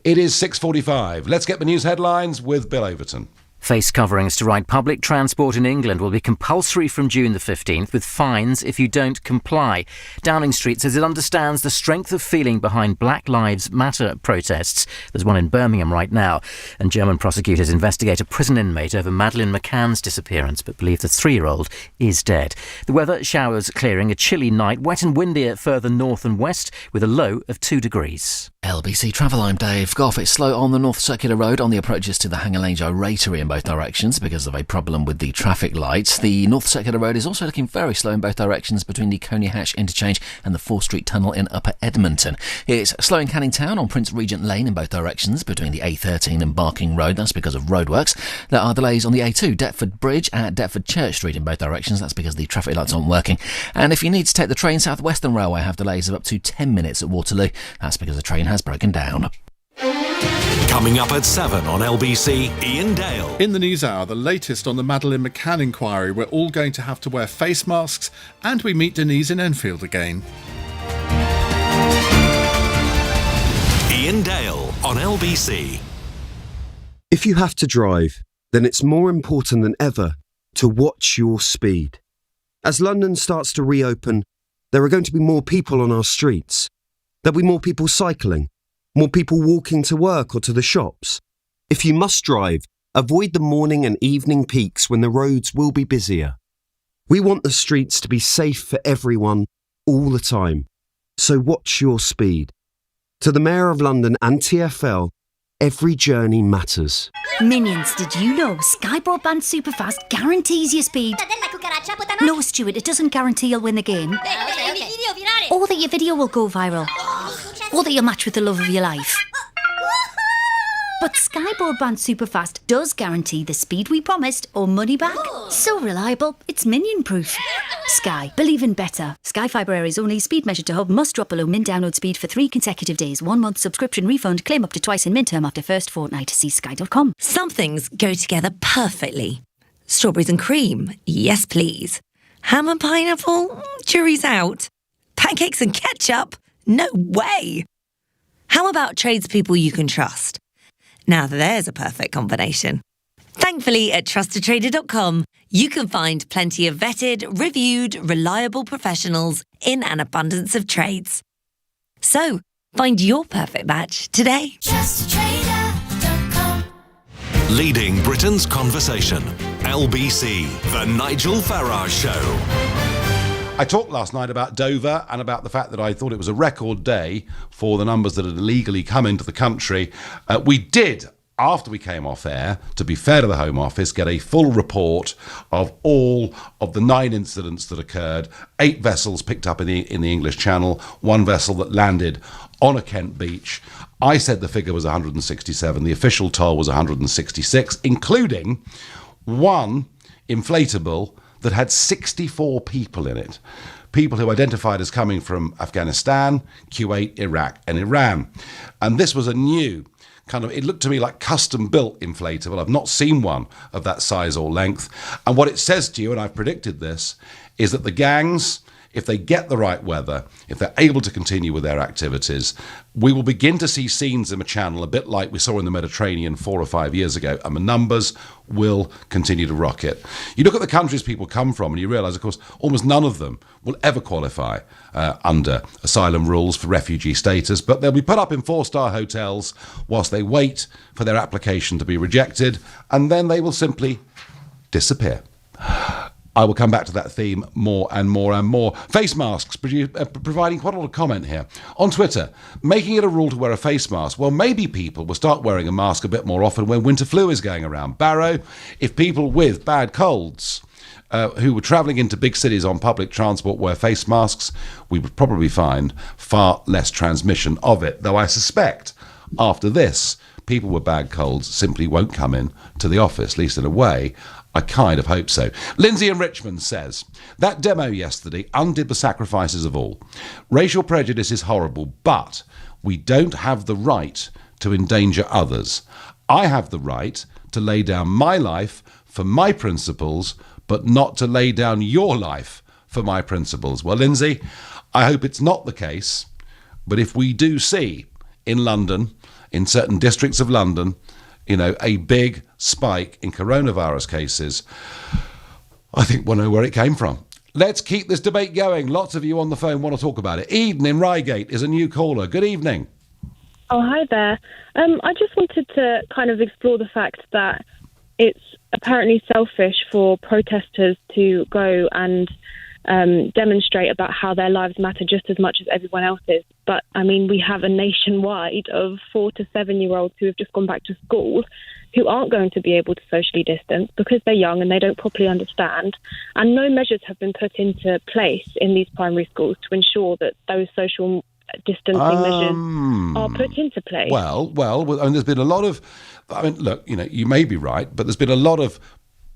It is 6:45. Let's get the news headlines with Bill Overton. Face coverings to ride public transport in England will be compulsory from June the 15th, with fines if you don't comply. Downing Street says it understands the strength of feeling behind Black Lives Matter protests. There's one in Birmingham right now. And German prosecutors investigate a prison inmate over Madeleine McCann's disappearance, but believe the 3-year-old is dead. The weather, showers clearing, a chilly night, wet and windier further north and west, with a low of 2 degrees. LBC Travel, I'm Dave Goff. It's slow on the North Circular Road on the approaches to the Hanger Lane Gyratory in both directions because of a problem with the traffic lights. The North Circular Road is also looking very slow in both directions between the Coney Hatch interchange and the 4th Street Tunnel in Upper Edmonton. It's slow in Canning Town on Prince Regent Lane in both directions between the A13 and Barking Road. That's because of roadworks. There are delays on the A2 Deptford Bridge at Deptford Church Street in both directions. That's because the traffic lights aren't working. And if you need to take the train, South Western Railway have delays of up to 10 minutes at Waterloo. That's because the train has broken down. Coming up at 7 on LBC, Ian Dale. In the News Hour, the latest on the Madeleine McCann inquiry. We're all going to have to wear face masks, and we meet Denise in Enfield again. Ian Dale on LBC. If you have to drive, then it's more important than ever to watch your speed. As London starts to reopen, there are going to be more people on our streets. There'll be more people cycling, more people walking to work or to the shops. If you must drive, avoid the morning and evening peaks when the roads will be busier. We want the streets to be safe for everyone, all the time. So watch your speed. To the Mayor of London and TfL, every journey matters. Minions, did you know Sky Broadband Superfast guarantees your speed? No, Stuart, it doesn't guarantee you'll win the game. Or that your video will go viral. Or that you'll match with the love of your life. But Sky Broadband Superfast does guarantee the speed we promised or money back. So reliable, it's minion-proof. Sky, believe in better. Sky Fibre Area's only speed measured to hub must drop below min download speed for 3 consecutive days. 1 month subscription refund. Claim up to twice in min term after first fortnight. See sky.com. Some things go together perfectly. Strawberries and cream, yes please. Ham and pineapple, jury's out. Pancakes and ketchup, no way. How about tradespeople you can trust? Now there's a perfect combination. Thankfully, at trustedtrader.com, you can find plenty of vetted, reviewed, reliable professionals in an abundance of trades. So, find your perfect match today. Trust a Trader. Leading Britain's conversation. LBC, The Nigel Farage Show. I talked last night about Dover and about the fact that I thought it was a record day for the numbers that had illegally come into the country. We did, after we came off air, to be fair to the Home Office, get a full report of all of the 9 incidents that occurred. 8 vessels picked up in the English Channel, 1 vessel that landed on a Kent beach. I said the figure was 167. The official toll was 166, including 1 inflatable that had 64 people in it. People who identified as coming from Afghanistan, Kuwait, Iraq and Iran. And this was a new kind of, it looked to me like custom-built inflatable. I've not seen one of that size or length. And what it says to you, and I've predicted this, is that the gangs, if they get the right weather, if they're able to continue with their activities, we will begin to see scenes in the Channel a bit like we saw in the Mediterranean 4 or 5 years ago, and the numbers will continue to rocket. You look at the countries people come from and you realise, of course, almost none of them will ever qualify under asylum rules for refugee status, but they'll be put up in 4-star hotels whilst they wait for their application to be rejected, and then they will simply disappear. I will come back to that theme more and more and more. Face masks, providing quite a lot of comment here. On Twitter, making it a rule to wear a face mask. Well, maybe people will start wearing a mask a bit more often when winter flu is going around. Barrow, if people with bad colds who were travelling into big cities on public transport wear face masks, we would probably find far less transmission of it. Though I suspect after this, people with bad colds simply won't come in to the office, at least in a way. I kind of hope so. Lindsay in Richmond says, that demo yesterday undid the sacrifices of all. Racial prejudice is horrible, but we don't have the right to endanger others. I have the right to lay down my life for my principles, but not to lay down your life for my principles. Well, Lindsay, I hope it's not the case, but if we do see in London, in certain districts of London, you know, a big spike in coronavirus cases, I think we'll know where it came from. Let's keep this debate going. Lots of you on the phone want to talk about it. Eden in Reigate is a new caller. Good evening. Oh, hi there. I just wanted to kind of explore the fact that it's apparently selfish for protesters to go and demonstrate about how their lives matter just as much as everyone else's. But, I mean, we have a nationwide of 4 to 7-year-olds who have just gone back to school who aren't going to be able to socially distance because they're young and they don't properly understand. And no measures have been put into place in these primary schools to ensure that those social distancing measures are put into place. Well, and there's been a lot of, I mean, look, you know, you may be right, but there's been a lot of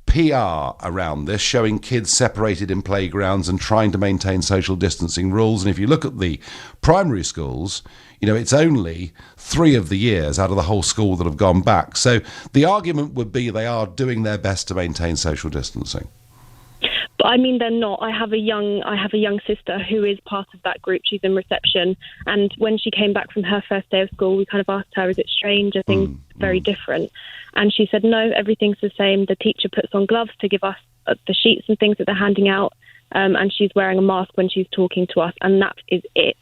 PR around this, showing kids separated in playgrounds and trying to maintain social distancing rules. And if you look at the primary schools, you know, it's only 3 of the years out of the whole school that have gone back. So the argument would be they are doing their best to maintain social distancing. But I mean, they're not. I have a young sister who is part of that group. She's in reception, and when she came back from her first day of school, we kind of asked her, "Is it strange? Are things very different?" And she said, "No, everything's the same. The teacher puts on gloves to give us the sheets and things that they're handing out, and she's wearing a mask when she's talking to us, and that is it."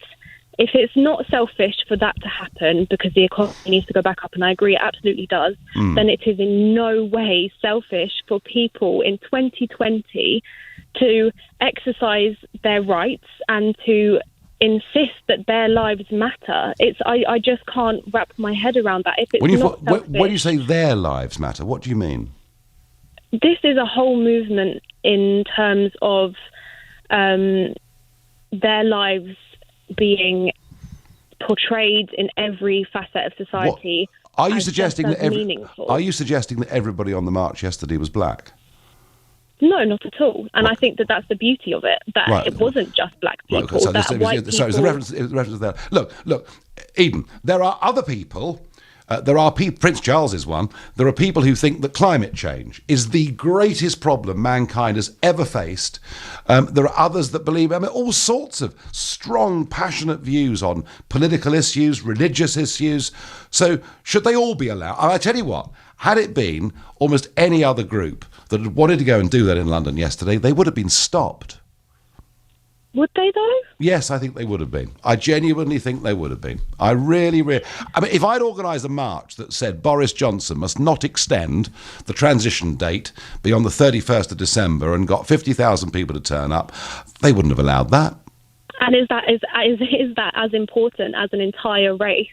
If it's not selfish for that to happen because the economy needs to go back up, and I agree it absolutely does, then it is in no way selfish for people in 2020 to exercise their rights and to insist that their lives matter. I just can't wrap my head around that. If it's when you say their lives matter, what do you mean? This is a whole movement in terms of their lives being portrayed in every facet of society. Are you suggesting that everybody on the march yesterday was black? No, not at all. And I think that that's the beauty of it, that it wasn't just black people. Right, so the reference there. Look, Eden, there are other people. Prince Charles is one. There are people who think that climate change is the greatest problem mankind has ever faced. There are others that believe, all sorts of strong, passionate views on political issues, religious issues. So should they all be allowed? I tell you what, had it been almost any other group that had wanted to go and do that in London yesterday, they would have been stopped. Would they, though? Yes, I think they would have been. I genuinely think they would have been. I really... I mean, if I'd organised a march that said Boris Johnson must not extend the transition date beyond the 31st of December and got 50,000 people to turn up, they wouldn't have allowed that. And is that as important as an entire race?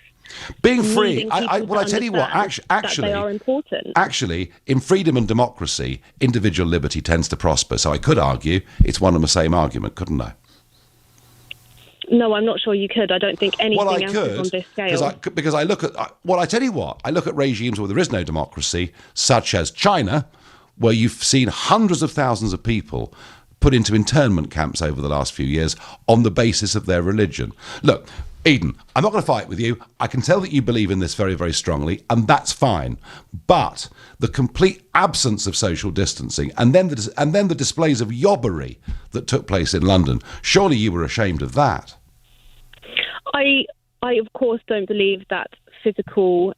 Being free, I tell you what, actually, they are important. Actually, in freedom and democracy, individual liberty tends to prosper. So I could argue it's one and the same argument, couldn't I? No, I'm not sure you could. I don't think anything else is on this scale. Because I look at, I tell you what, I look at regimes where there is no democracy, such as China, where you've seen hundreds of thousands of people put into internment camps over the last few years on the basis of their religion. Look, Eden, I'm not going to fight with you. I can tell that you believe in this very, very strongly, and that's fine. But the complete absence of social distancing and then the displays of yobbery that took place in London, surely you were ashamed of that. I of course don't believe that physical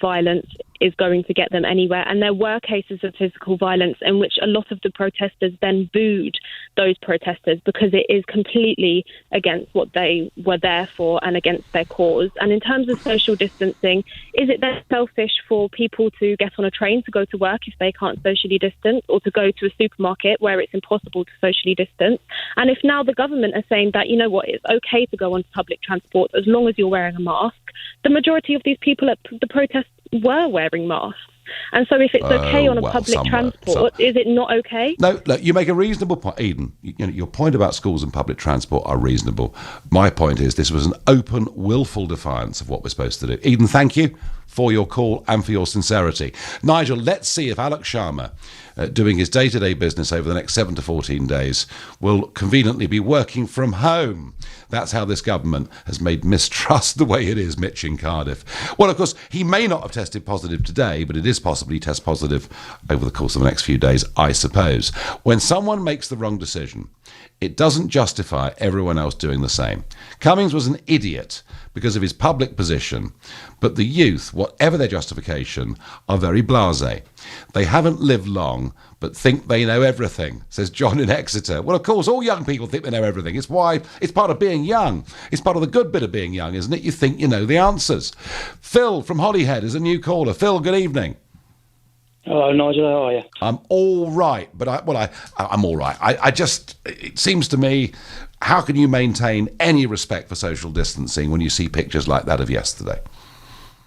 violence is going to get them anywhere. And there were cases of physical violence in which a lot of the protesters then booed those protesters because it is completely against what they were there for and against their cause. And in terms of social distancing, is it then selfish for people to get on a train to go to work if they can't socially distance, or to go to a supermarket where it's impossible to socially distance? And if now the government are saying that, you know what, it's okay to go on public transport as long as you're wearing a mask, the majority of these people at the protests were wearing masks. And so if it's okay on a public transport, is it not okay? No, look, you make a reasonable point. Eden, your point about schools and public transport are reasonable. My point is this was an open, willful defiance of what we're supposed to do. Eden, thank you for your call and for your sincerity. Nigel, let's see if Alok Sharma, doing his day-to-day business over the next 7 to 14 days, will conveniently be working from home. That's how this government has made mistrust the way it is, Mitch in Cardiff. Well, of course, he may not have tested positive today, but it is possible he tests positive over the course of the next few days, I suppose. When someone makes the wrong decision, it doesn't justify everyone else doing the same. Cummings was an idiot because of his public position, but the youth, whatever their justification, are very blasé. They haven't lived long, but think they know everything, says John in Exeter. Well, of course, all young people think they know everything. It's why it's part of being young. It's part of the good bit of being young, isn't it? You think you know the answers. Phil from Holyhead is a new caller. Phil, good evening. Hello, Nigel. How are you? I'm all right, but I'm all right. I just, it seems to me, how can you maintain any respect for social distancing when you see pictures like that of yesterday?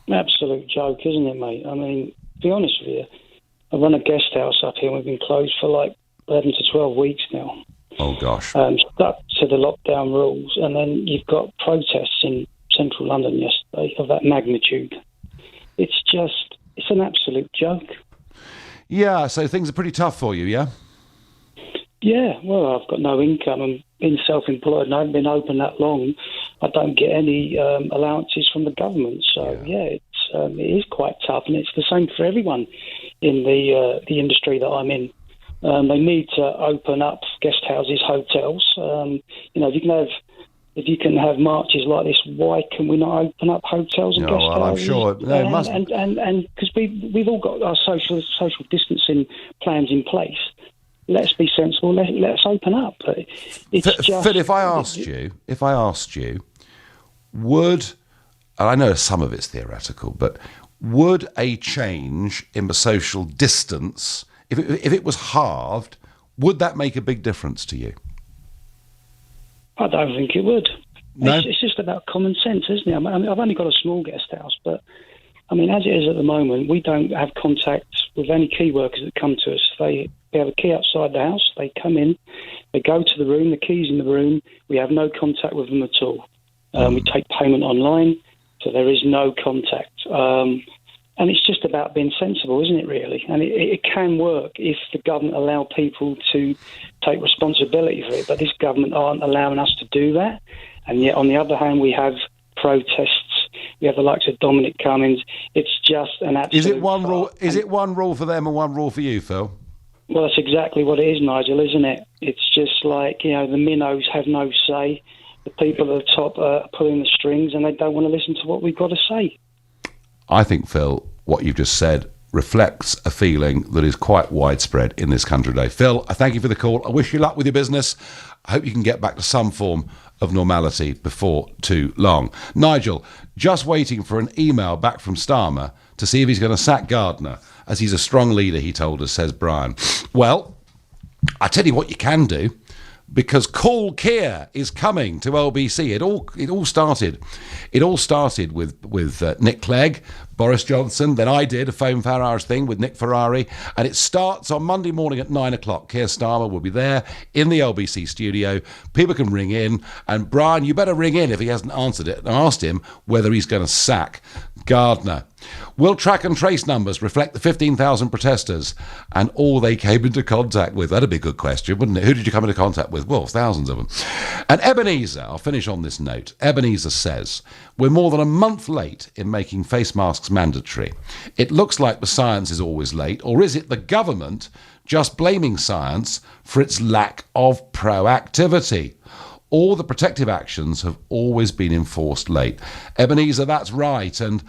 Absolute joke, isn't it, mate? I mean, to be honest with you, I run a guest house up here and we've been closed for like 11 to 12 weeks now. Oh, gosh. Stuck to the lockdown rules. And then you've got protests in central London yesterday of that magnitude. It's an absolute joke. Yeah, so things are pretty tough for you, yeah? Yeah, well, I've got no income. I'm been self-employed and I haven't been open that long. I don't get any allowances from the government. So, it is quite tough. And it's the same for everyone in the industry that I'm in. They need to open up guest houses, hotels. If you can have marches like this, why can we not open up hotels and guest houses? I'm sure. No, it must. And because we've all got our social distancing plans in place. Let's be sensible. Let's open up. Phil, if I asked you, would, and I know some of it's theoretical, but would a change in the social distance, if it was halved, would that make a big difference to you? I don't think it would. No? It's just about common sense, isn't it? I mean, I've only got a small guest house, but I mean, as it is at the moment, we don't have contact with any key workers that come to us. They have a key outside the house. They come in, they go to the room, the key's in the room. We have no contact with them at all. We take payment online, so there is no contact. And it's just about being sensible, isn't it, really? And it can work if the government allow people to take responsibility for it. But this government aren't allowing us to do that. And yet, on the other hand, we have protests. We have the likes of Dominic Cummings. It's just an absolute... Is it one rule? Is it one rule for them and one rule for you, Phil? Well, that's exactly what it is, Nigel, isn't it? It's just like, the minnows have no say. The people at the top are pulling the strings and they don't want to listen to what we've got to say. I think, Phil, what you've just said reflects a feeling that is quite widespread in this country today. Phil, I thank you for the call. I wish you luck with your business. I hope you can get back to some form of normality before too long. Nigel, just waiting for an email back from Starmer to see if he's going to sack Gardner, as he's a strong leader, he told us, says Brian. Well, I tell you what you can do, because Call Keir is coming to LBC. It all started with Nick Clegg, Boris Johnson. Then I did a Phone Farage thing with Nick Ferrari, and it starts on Monday morning at 9 o'clock. Keir Starmer will be there in the LBC studio. People can ring in, and Brian, you better ring in if he hasn't answered it, and asked him whether he's going to sack Gardner. Will track and trace numbers reflect the 15,000 protesters and all they came into contact with? That'd be a good question, wouldn't it? Who did you come into contact with? Well, thousands of them. And Ebenezer, I'll finish on this note. Ebenezer says, we're more than a month late in making face masks mandatory. It looks like the science is always late, or is it the government just blaming science for its lack of proactivity? All the protective actions have always been enforced late. Ebenezer, that's right. And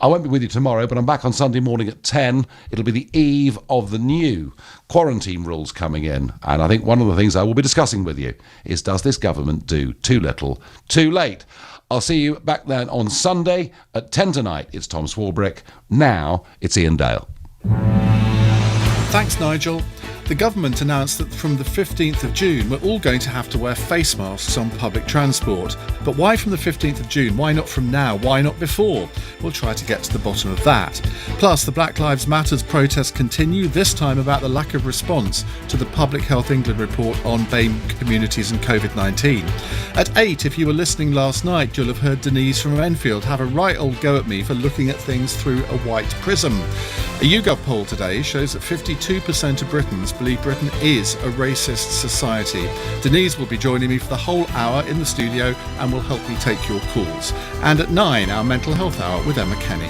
I won't be with you tomorrow, but I'm back on Sunday morning at 10. It'll be the eve of the new quarantine rules coming in. And I think one of the things I will be discussing with you is, does this government do too little, too late? I'll see you back then on Sunday at 10 tonight. It's Tom Swarbrick. Now it's Ian Dale. Thanks, Nigel. The government announced that from the 15th of June, we're all going to have to wear face masks on public transport. But why from the 15th of June? Why not from now? Why not before? We'll try to get to the bottom of that. Plus, the Black Lives Matters protests continue, this time about the lack of response to the Public Health England report on BAME communities and COVID-19. At 8, if you were listening last night, you'll have heard Denise from Enfield have a right old go at me for looking at things through a white prism. A YouGov poll today shows that 52% of Britons believe Britain is a racist society. Denise will be joining me for the whole hour in the studio and will help me take your calls. And at 9, our mental health hour with Emma Kenny.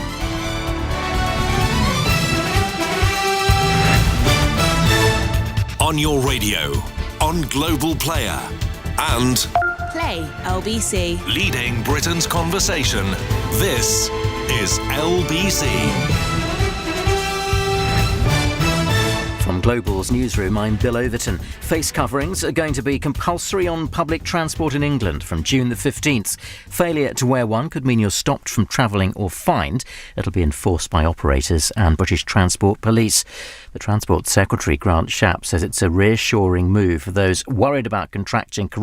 On your radio, on Global Player, and Play LBC. Leading Britain's conversation. This is LBC. From Global's newsroom, I'm Bill Overton. Face coverings are going to be compulsory on public transport in England from June the 15th. Failure to wear one could mean you're stopped from travelling or fined. It'll be enforced by operators and British Transport Police. The Transport Secretary, Grant Shapps, says it's a reassuring move for those worried about contracting coronavirus.